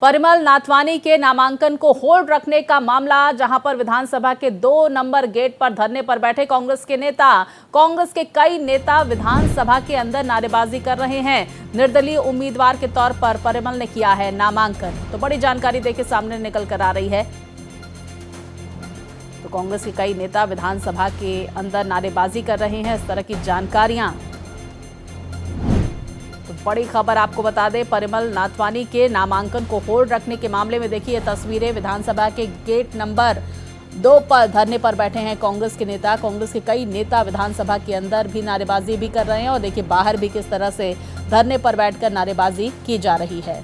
परिमल नाथवानी के नामांकन को होल्ड रखने का मामला, जहां पर विधानसभा के 2 नंबर गेट पर धरने पर बैठे कांग्रेस के नेता, कांग्रेस के कई नेता विधानसभा के अंदर नारेबाजी कर रहे हैं। निर्दलीय उम्मीदवार के तौर पर परिमल ने किया है नामांकन, तो बड़ी जानकारी देखिए सामने निकल कर आ रही है। तो कांग्रेस के कई नेता विधानसभा के अंदर नारेबाजी कर रहे हैं, इस तरह की जानकारियां। तो बड़ी खबर आपको बता दें, परिमल नाथवानी के नामांकन को होल्ड रखने के मामले में देखिए तस्वीरें। विधानसभा के गेट नंबर 2 पर धरने पर बैठे हैं कांग्रेस के नेता। कांग्रेस के कई नेता विधानसभा के अंदर भी नारेबाजी भी कर रहे हैं और देखिए बाहर भी किस तरह से धरने पर बैठकर नारेबाजी की जा रही है।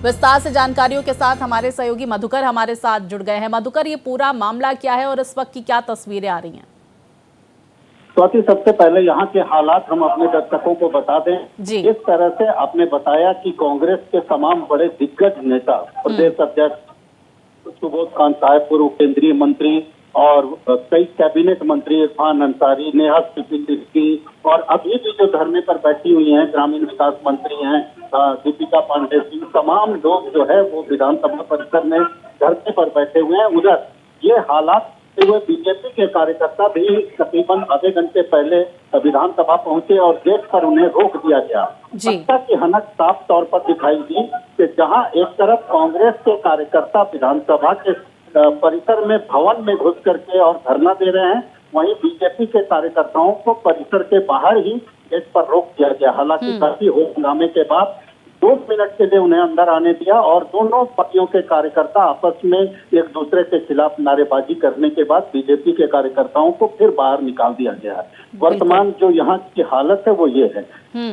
विस्तार से जानकारियों के साथ हमारे सहयोगी मधुकर हमारे साथ जुड़ गए हैं। मधुकर, ये पूरा मामला क्या है और इस वक्त की क्या तस्वीरें आ रही हैं? स्वाति, सबसे पहले यहाँ के हालात हम अपने दर्शकों को बता दें। इस तरह से आपने बताया कि कांग्रेस के तमाम बड़े दिग्गज नेता, प्रदेश अध्यक्ष सुबोध कांत साहब, पूर्व केंद्रीय मंत्री और कई कैबिनेट मंत्री, इरफान अंसारी, नेहा सिद्दीकी और अभी भी जो धरने पर बैठी हुई हैं ग्रामीण विकास मंत्री हैं दीपिका पांडे सिंह, तमाम लोग जो है वो विधानसभा परिसर में धरने पर बैठे हुए हैं। उधर ये हालात हुए बीजेपी के कार्यकर्ता भी तकरीबन आधे घंटे पहले विधानसभा पहुंचे और गेट पर उन्हें रोक दिया गया। हत्या की हनक साफ तौर पर दिखाई दी कि जहां एक तरफ कांग्रेस के कार्यकर्ता विधानसभा के परिसर में भवन में घुस करके और धरना दे रहे हैं, वहीं बीजेपी के कार्यकर्ताओं को परिसर के बाहर ही गेट पर रोक दिया गया। हालांकि काफी हंगामे के बाद 2 मिनट के लिए उन्हें अंदर आने दिया और दोनों पार्टियों के कार्यकर्ता आपस में एक दूसरे के खिलाफ नारेबाजी करने के बाद बीजेपी के कार्यकर्ताओं को फिर बाहर निकाल दिया गया है। वर्तमान जो यहाँ की हालत है वो ये है।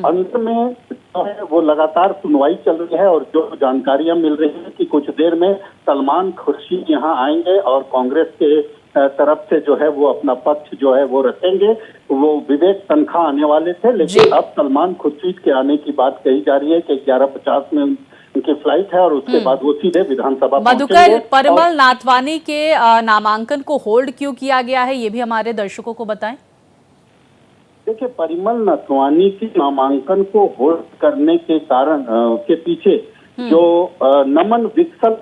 अंत में जो है वो लगातार सुनवाई चल रही है और जो जानकारियां मिल रही है कि कुछ देर में सलमान खुर्शीद यहाँ आएंगे और कांग्रेस के तरफ से जो है वो अपना पक्ष जो है वो रखेंगे। वो विवेक तनखा आने वाले थे, लेकिन अब सलमान खुर्शीद के आने की बात कही जा रही है कि 11:50 में उनकी फ्लाइट है और उसके बाद वो सीधे विधानसभा मधुकर, परिमल नाथवानी के नामांकन को होल्ड क्यों किया गया है, ये भी हमारे दर्शकों को बताएं। देखिए, परिमल नाथवानी के नामांकन को होल्ड करने के कारण के पीछे जो नमन विकसल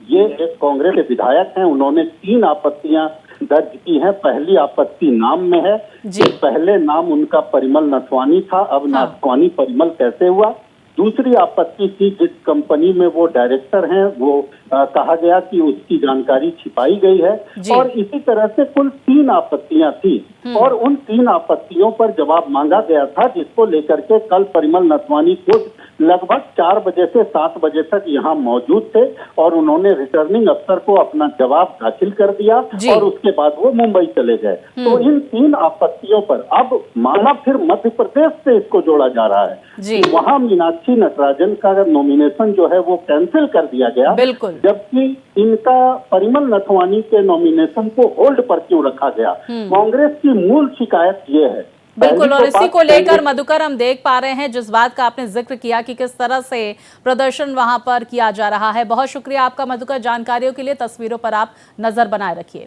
ये एक कांग्रेस के विधायक हैं, उन्होंने 3 आपत्तियां दर्ज की हैं। पहली आपत्ति नाम में है कि पहले नाम उनका परिमल नाथवानी था, अब नाथवानी परिमल कैसे हुआ। दूसरी आपत्ति थी जिस कंपनी में वो डायरेक्टर हैं वो कहा गया कि उसकी जानकारी छिपाई गई है और इसी तरह से कुल 3 आपत्तियां थी और उन 3 आपत्तियों पर जवाब मांगा गया था, जिसको लेकर के कल परिमल नाथवानी खुद लगभग 4 बजे से 7 बजे तक यहाँ मौजूद थे और उन्होंने रिटर्निंग अफसर को अपना जवाब दाखिल कर दिया और उसके बाद वो मुंबई चले गए। तो इन 3 आपत्तियों पर अब माना फिर मध्य प्रदेश से इसको जोड़ा जा रहा है। वहाँ मीनाक्षी नटराजन का नॉमिनेशन जो है वो कैंसिल कर दिया गया, जबकि इनका परिमल नाथवानी के नॉमिनेशन को होल्ड पर क्यों रखा गया। कांग्रेस की मूल शिकायत ये है। बिल्कुल, और इसी को लेकर मधुकर हम देख पा रहे हैं जिस बात का आपने जिक्र किया कि किस तरह से प्रदर्शन वहां पर किया जा रहा है। बहुत शुक्रिया आपका मधुकर, जानकारियों के लिए। तस्वीरों पर आप नजर बनाए रखिए।